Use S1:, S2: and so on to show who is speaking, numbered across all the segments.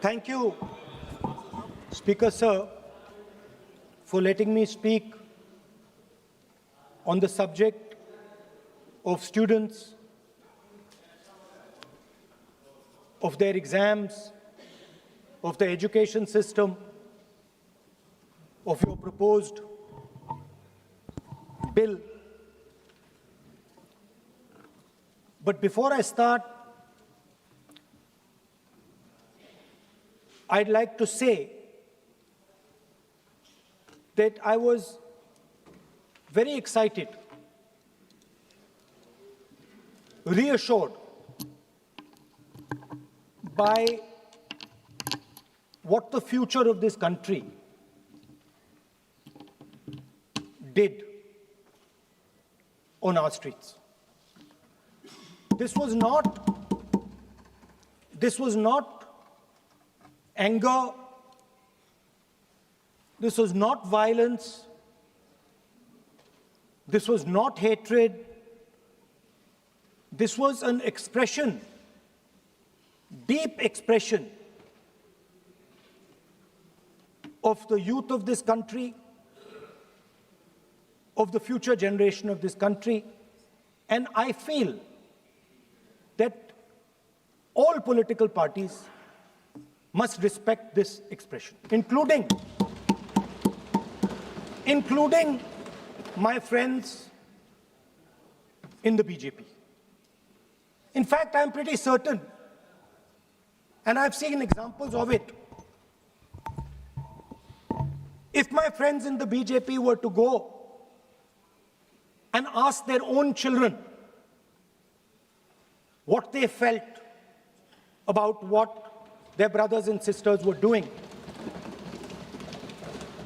S1: Thank you, Speaker Sir, for letting me speak on the subject of students, of their exams, of the education system, of your proposed bill. But before I start, I'd like to say that I was very excited, reassured by what the future of this country did on our streets. This was not anger, this was not violence, this was not hatred, this was an expression, deep expression of the youth of this country, of the future generation of this country, and I feel that all political parties must respect this expression, including my friends in the BJP. In fact, I'm pretty certain, and I've seen examples of it, if my friends in the BJP were to go and ask their own children what they felt about what their brothers and sisters were doing,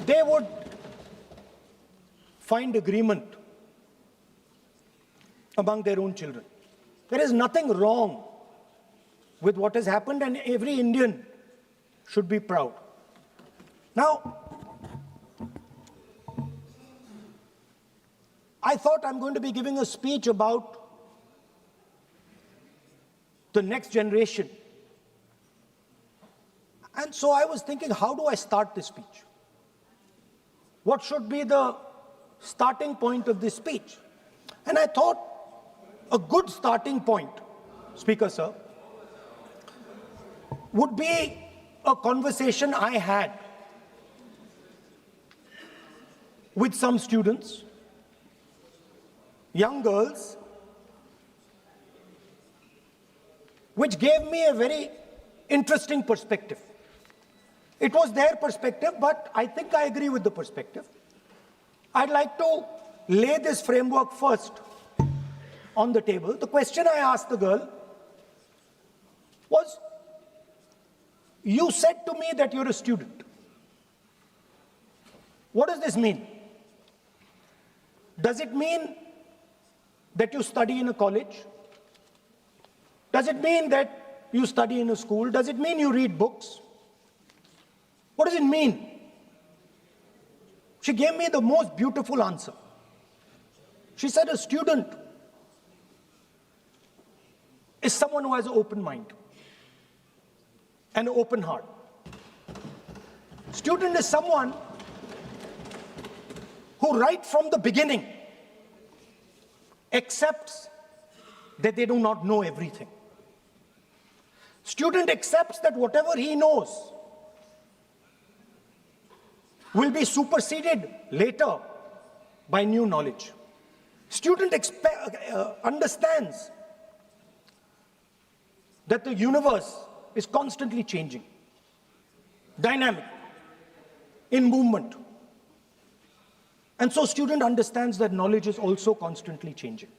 S1: they would find agreement among their own children. There is nothing wrong with what has happened, and every Indian should be proud. Now, I thought I'm going to be giving a speech about the next generation. And so I was thinking, how do I start this speech? What should be the starting point of this speech? And I thought a good starting point, Speaker Sir, would be a conversation I had with some students, young girls, which gave me a very interesting perspective. It was their perspective, but I think I agree with the perspective. I'd like to lay this framework first on the table. The question I asked the girl was, you said to me that you're a student. What does this mean? Does it mean that you study in a college? Does it mean that you study in a school? Does it mean you read books? What does it mean? She gave me the most beautiful answer. She said a student is someone who has an open mind and an open heart. Student is someone who right from the beginning accepts that they do not know everything. Student accepts that whatever he knows will be superseded later by new knowledge. Student understands that the universe is constantly changing, dynamic, in movement. And so student understands that knowledge is also constantly changing.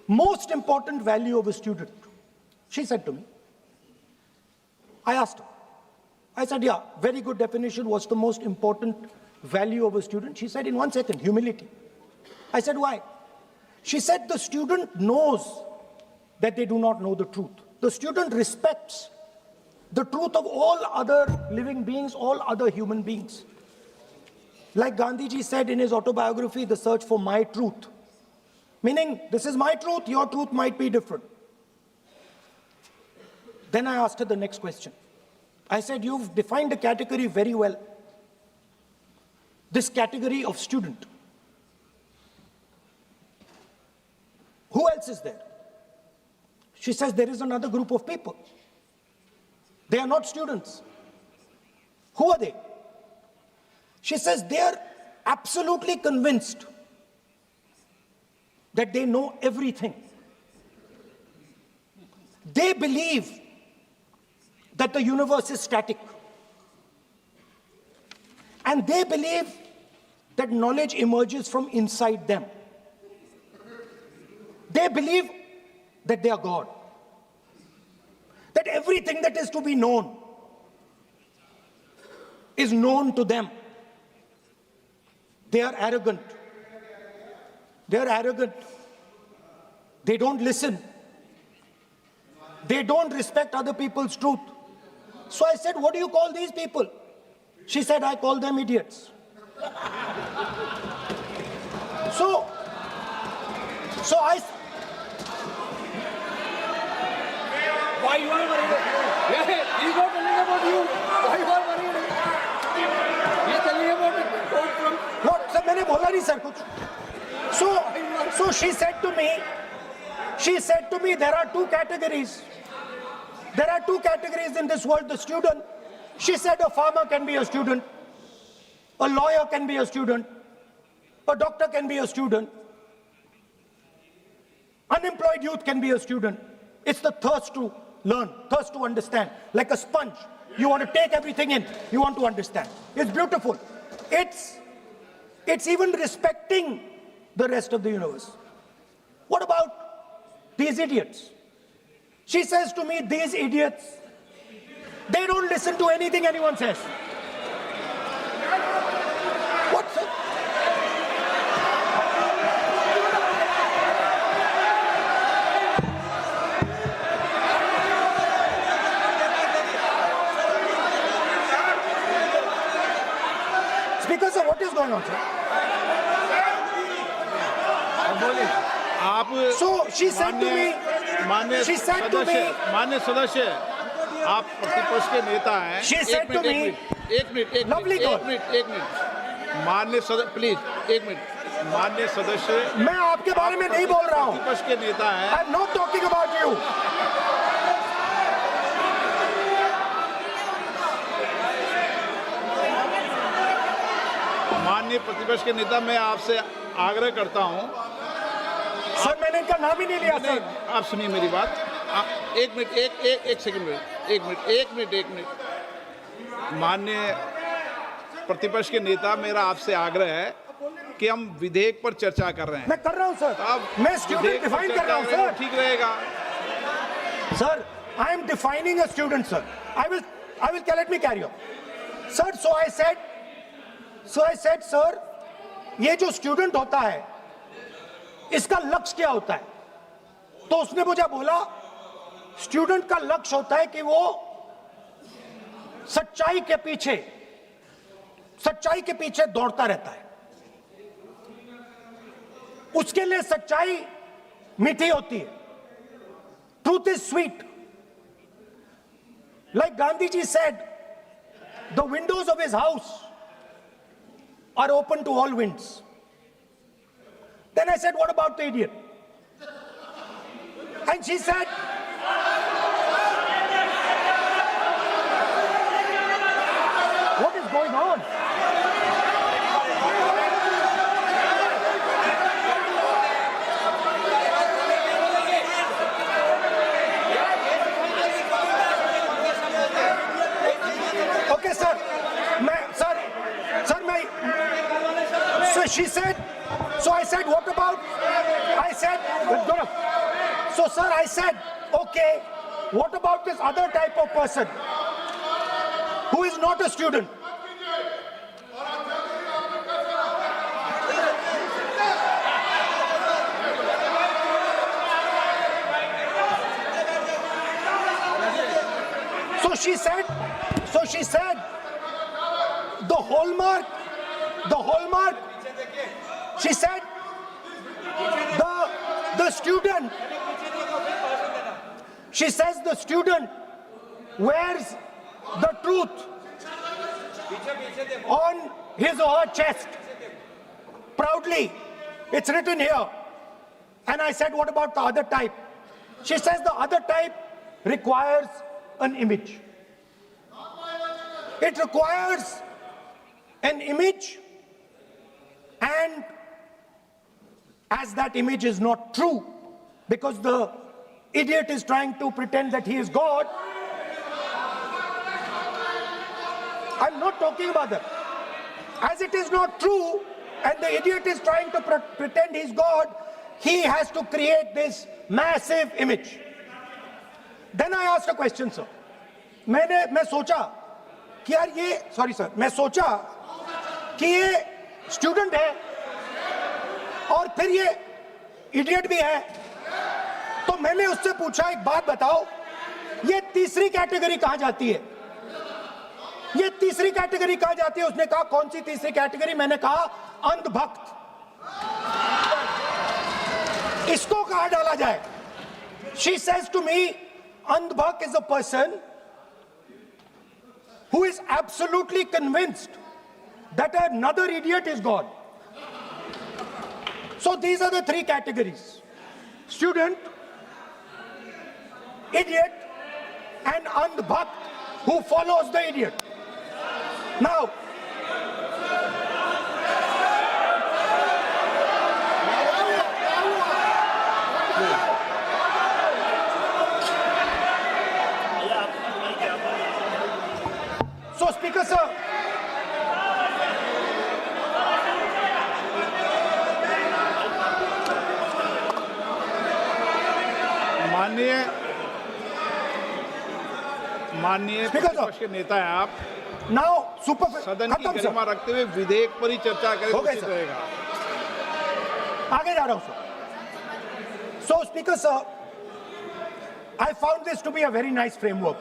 S1: Most important value of a student, she said to me. I asked her. I said, yeah, very good definition. What's the most important value of a student? She said, in 1 second, humility. I said, why? She said, the student knows that they do not know the truth. The student respects the truth of all other living beings, all other human beings. Like Gandhiji said in his autobiography, The Search for My Truth. Meaning, this is my truth, your truth might be different. Then I asked her the next question. I said, you've defined a category very well. This category of student. Who else is there? She says, there is another group of people. They are not students. Who are they? She says, they are absolutely convinced that they know everything. They believe that the universe is static. And they believe that knowledge emerges from inside them. They believe that they are God. That everything that is to be known is known to them. They are arrogant. They are arrogant. They don't listen. They don't respect other people's truth. So I said, what do you call these people? She said, I call them idiots. So I...
S2: Why you are worried? Yeah, he's not telling about you. Why you are worried? He's telling about it.
S1: What? Sir, मैंने बोला नहीं sir कुछ. So she said to me, there are two categories. There are two categories in this world, the student. She said a farmer can be a student. A lawyer can be a student. A doctor can be a student. Unemployed youth can be a student. It's the thirst to learn, thirst to understand. Like a sponge. You want to take everything in. You want to understand. It's beautiful. It's even respecting the rest of the universe. What about these idiots? She says to me, these idiots, they don't listen to anything anyone says. What, sir? Speaker, sir, what is going on, sir? So she said to me,
S3: मान्य सदस्य आप प्रतिपक्ष के नेता हैं.
S1: She said to me,
S3: एक minute मान्य सदस्य प्लीज एक मिनट मान्य सदस्य
S1: मैं आपके बारे में नहीं बोल रहा हूँ.
S3: प्रतिपक्ष के नेता हैं.
S1: I'm not talking about you.
S3: माननीय प्रतिपक्ष के नेता, मैं आपसे आग्रह करता हूं.
S1: सर मैंने इनका नाम ही नहीं लिया सर.
S3: आप सुनिए मेरी बात. एक सेकंड एक मिनट माननीय प्रतिपक्ष के नेता, मेरा आपसे आग्रह है कि हम विधेयक पर चर्चा कर रहे हैं.
S1: मैं कर रहा हूं सर. मैं स्टूडेंट डिफाइन कर रहा हूं सर.
S3: ठीक रहेगा
S1: sir. I am defining a student, sir. I will let me carry on. Sir, so I said, sir, ये जो स्टूडेंट होता है, इसका लक्ष्य क्या होता है? तो उसने मुझे बोला, स्टूडेंट का लक्ष्य होता है कि वो सच्चाई के पीछे दौड़ता रहता है. उसके लिए सच्चाई मीठी होती है. Truth is sweet. Like Gandhi ji said, the windows of his house are open to all winds. Then I said, what about the idiot? And she said, what is going on? Okay, sir. So she said, so I said, what about? I said, so sir, I said, okay, what about this other type of person who is not a student? So she said, the hallmark, she said, the student, she says the student wears the truth on his or her chest proudly. It's written here. And I said, what about the other type? She says the other type requires an image. It requires an image, and as that image is not true, because the idiot is trying to pretend that he is God. I'm not talking about that. As it is not true, and the idiot is trying to pretend he's God, he has to create this massive image. Then I asked a question, sir. मैं सोचा कि यार ये, sorry sir, मैं सोचा कि ये student है और फिर ये इडियट भी है, तो मैंने उससे पूछा एक बात बताओ, ये तीसरी कैटेगरी कहां जाती है? ये तीसरी कैटेगरी कहां जाती है? उसने कहा कौन सी तीसरी कैटेगरी? मैंने कहा अंधभक्त। इसको कहां डाला जाए? She says to me, अंधभक्त is a person who is absolutely convinced that another idiot is God. So these are the three categories: student, idiot, and andhbhakt who follows the idiot. Now, so Speaker sir,
S3: माननीय प्रतिपक्ष के नेता है आप,
S1: now super
S3: सदन की गरिमा रखते हुए विधेयक पर ही चर्चा करें तो उचित रहेगा।
S1: आगे जा रहा हूं sir. So Speaker sir, I found this to be a very nice framework,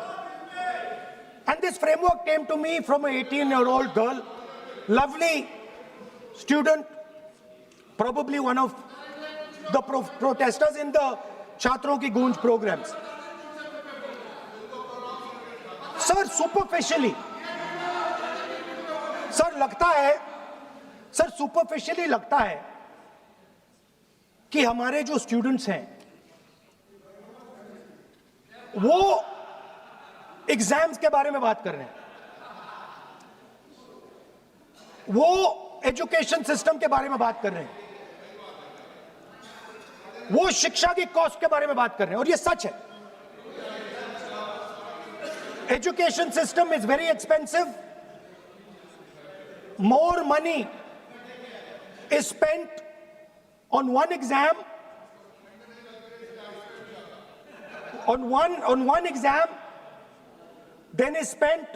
S1: and this framework came to me from an 18-year-old girl, lovely student, probably one of the protesters in the छात्रों की गूंज programs. Sir superficially, sir लगता है, sir superficially लगता है कि हमारे जो स्टूडेंट्स हैं वो एग्जाम्स के बारे में बात कर रहे हैं, वो एजुकेशन सिस्टम के बारे में बात कर रहे हैं, वो शिक्षा की कॉस्ट के बारे में बात कर रहे हैं, और ये सच है। Education system is very expensive. More money is spent on one exam, on one exam, than is spent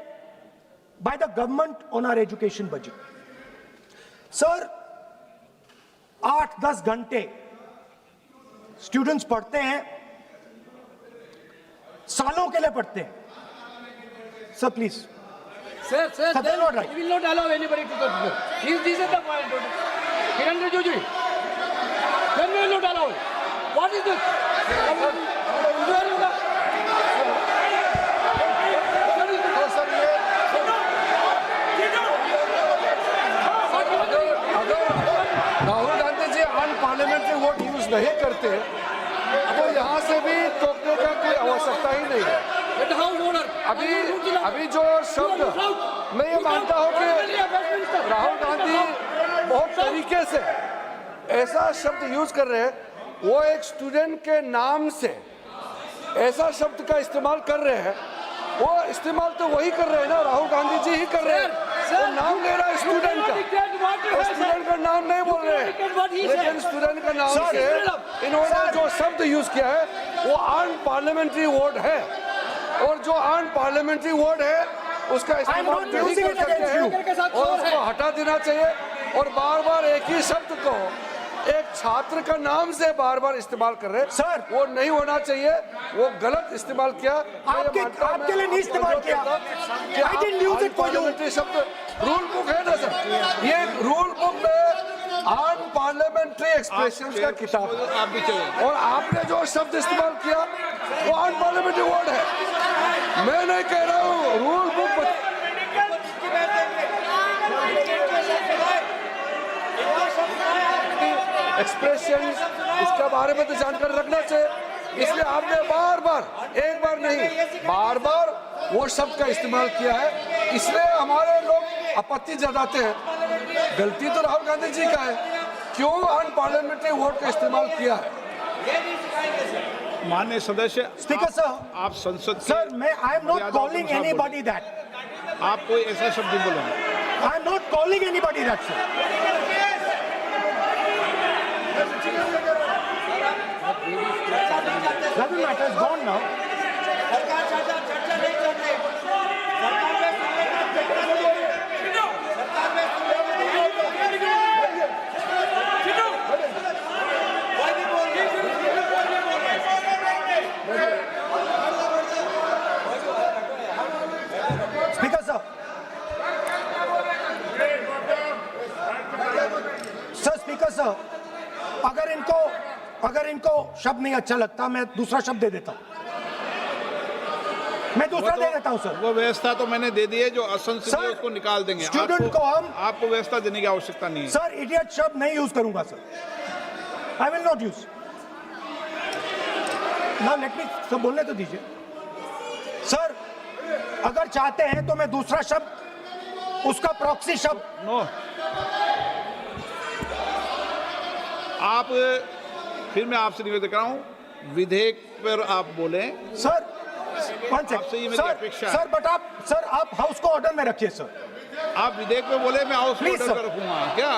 S1: by the government on our education budget. Sir, 8-10 घंटे स्टूडेंट्स पढ़ते हैं, सालों के लिए पढ़ते हैं। Sir, please.
S2: Sir,
S1: Sir, they are not right.
S2: we will not allow anybody to talk. This is the point. Kiran Rijiju, when we will not allow it. What is this?
S4: Rahul Gandhi ji unparliamentary word use नहीं करते तो यहाँ से भी टोकने का कोई आवश्यकता ही नहीं है। अभी जो शब्द मैं ये मानता हूँ कि राहुल गांधी बहुत तरीके से ऐसा शब्द यूज कर रहे हैं, वो एक स्टूडेंट के नाम से ऐसा शब्द का इस्तेमाल कर रहे हैं। वो इस्तेमाल तो वही कर रहे हैं ना, राहुल गांधी जी ही कर रहे हैं। वो नाम ले रहा है स्टूडेंट का, स्टूडेंट का नाम नहीं बोल रहे हैं, लेकिन स्टूडेंट का नाम से इन्होंने जो शब्द यूज किया है वो अनपार्लियामेंट्री वर्ड है, और जो अनपार्लियामेंट्री वर्ड है उसका इस्तेमाल नहीं कर सकते हैं और उसको हटा देना चाहिए। और बार बार एक ही शब्द को एक छात्र का नाम से बार बार इस्तेमाल कर रहे हैं
S1: सर, वो
S4: नहीं होना चाहिए, वो गलत इस्तेमाल किया।
S1: आपके लिए नहीं इस्तेमाल किया। I didn't use it for you.
S4: शब्द रूल बुक है ना सर, ये रूल बुक में अनपार्लियामेंट्री एक्सप्रेशन का किताब है,
S3: आप भी चाहिए,
S4: और आपने जो शब्द इस्तेमाल किया वो अनपार्लियामेंट्री वर्ड है। मैं नहीं कह रहा हूँ, रूल बुक एक्सप्रेशन इसके बारे में तो जानकारी रखना चाहिए, इसलिए आपने बार बार, एक बार नहीं बार बार वो शब्द का इस्तेमाल किया है, इसलिए हमारे लोग आपत्ति जताते हैं। गलती तो राहुल गांधी जी का है, क्यों अनपार्लियामेंट्री वोट का इस्तेमाल किया है।
S3: माननीय सदस्य,
S1: स्पीकर सर,
S3: आप संसद
S1: सर मैं I am not calling anybody that,
S3: आप कोई ऐसा शब्द नहीं बोलेंगे।
S1: I am not calling anybody that sir. Doesn't matter, it's gone now. Speaker sir. Sir, Speaker sir, अगर इनको शब्द नहीं अच्छा लगता मैं दूसरा शब्द दे देता हूं, मैं दूसरा दे देता हूं सर।
S3: वो व्यवस्था तो मैंने दे दी है, जो असंसदीय है उसको निकाल देंगे।
S1: स्टूडेंट को हम,
S3: आपको व्यवस्था देने की आवश्यकता नहीं है
S1: सर। इडियट शब्द नहीं यूज करूंगा sir, I will not use. ना लेट मी सब बोलने तो दीजिए सर। अगर चाहते हैं तो मैं दूसरा शब्द, उसका प्रॉक्सी शब्द।
S3: नो, आप फिर मैं आपसे निवेदन कर रहा हूं, विधेयक पर आप बोले
S1: सर।
S3: आपसे ये मेरी अपेक्षा है।
S1: सर बट आप हाउस को ऑर्डर में रखिए सर।
S3: आप विधेयक पे बोले, मैं हाउस में
S1: Please,
S3: ऑर्डर
S1: sir.
S3: रखूंगा क्या?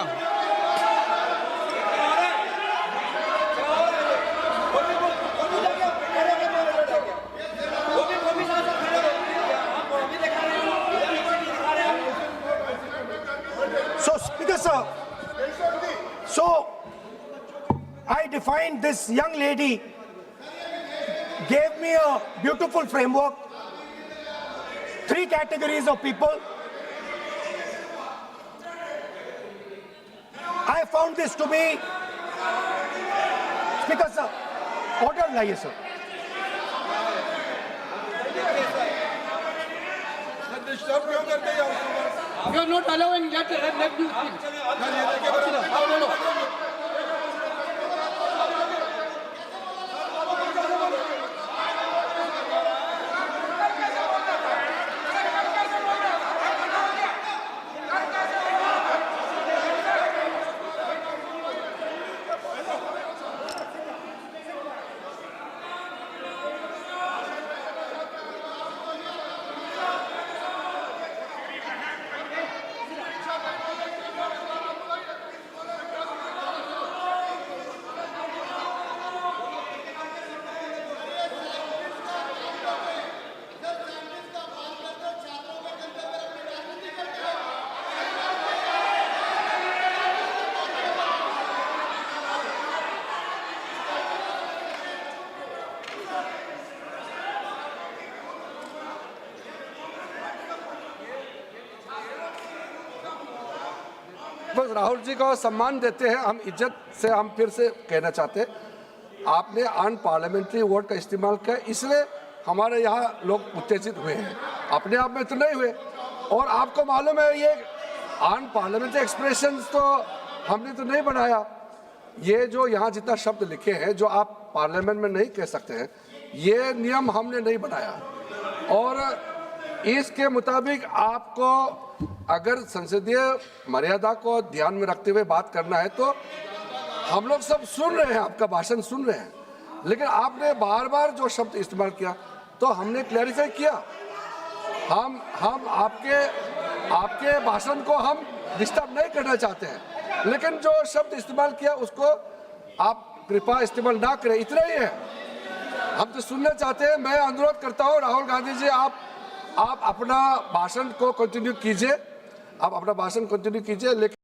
S1: So, Speaker sir, so I defined this young lady, gave me a beautiful framework, 3 categories of people. I found this to be, Speaker sir, order लाइए sir.
S2: You are not allowing that. Let you speak.
S4: बस राहुल जी को सम्मान देते हैं, हम इज्जत से हम फिर से कहना चाहते हैं, आपने अनपार्लियामेंट्री वोट का इस्तेमाल किया, इसलिए हमारे यहाँ लोग उत्तेजित हुए हैं, अपने आप में तो नहीं हुए। और आपको मालूम है ये अनपार्लियामेंट्री एक्सप्रेशंस तो हमने तो नहीं बनाया, ये जो यहाँ जितना शब्द लिखे हैं जो आप पार्लियामेंट में नहीं कह सकते हैं, ये नियम हमने नहीं बनाया। और इसके मुताबिक आपको अगर संसदीय मर्यादा को ध्यान में रखते हुए बात करना है तो हम लोग सब सुन रहे हैं, आपका भाषण सुन रहे हैं, लेकिन आपने बार बार जो शब्द इस्तेमाल किया तो हमने क्लैरिफाई किया। हम आपके भाषण को हम डिस्टर्ब नहीं करना चाहते हैं, लेकिन जो शब्द इस्तेमाल किया उसको आप कृपया इस्तेमाल ना करें, इतना ही है। हम तो सुनना चाहते हैं। मैं अनुरोध करता हूँ राहुल गांधी जी, आप अपना भाषण को कंटिन्यू कीजिए, आप अपना भाषण कंटिन्यू कीजिए, लेकिन